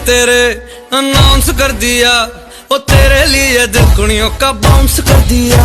तेरे अनाउंस कर दिया, वो तेरे लिए दुनियों का बाउंस कर दिया।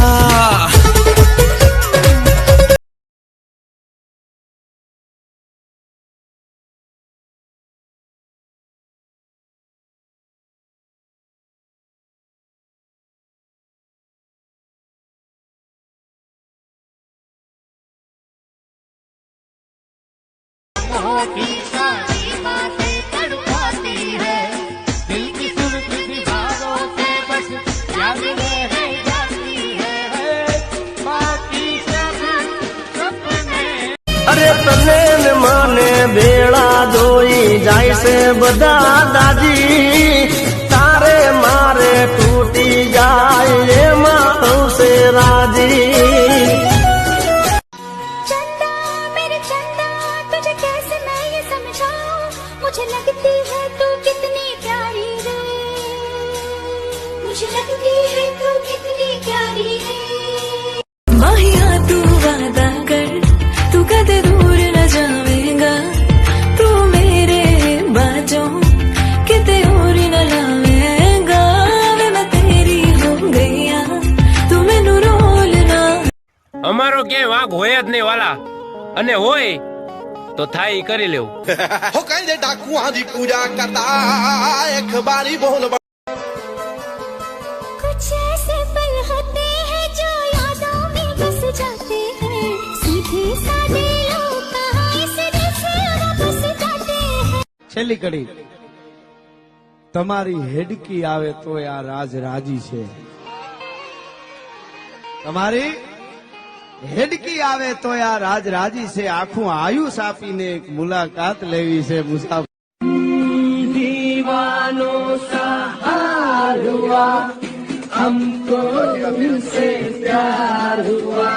अरे तने न माने बेड़ा जोई जाय से बदा दादी, तारे मारे टूटी जाए ये माँ से राजी। चंदा मेरे चंदा, तुझे कैसे मैं ये समझाऊं, मुझे लगती है तू कितनी प्यारी है, मुझे लगती है तू कितनी प्यारी है। माहिया तू वादा कर, तू कदे दूर न जाएगा, तू मेरे बाजों किते और न लावेगा। मैं तेरी हो गईया, तू मैनू रोल ना। અમારો ક્યાંય વાંક હોય જ નહીં વાલા, અને હોય તો થાય ઈ કરી લેવું। हो कहंदे डाकुआं दी पूजा करदा अखबारी बोल। कुछ ऐसे पल होते हैं जो यादों में बस जाते हैं, सीधे साधे लोग कहाँ इस दिल से वापस जाते हैं। छेल्ली कड़ी तमारी हेडकी आवे तो आ राज राजी छे, तमारी हेडकी आवे तो आ राज राजी छे। आखू आयुष आपीने एक मुलाकात लेवी छे। मुसाफिर दीवानों सा हाल हुआ, हमको दिल से प्यार हुआ।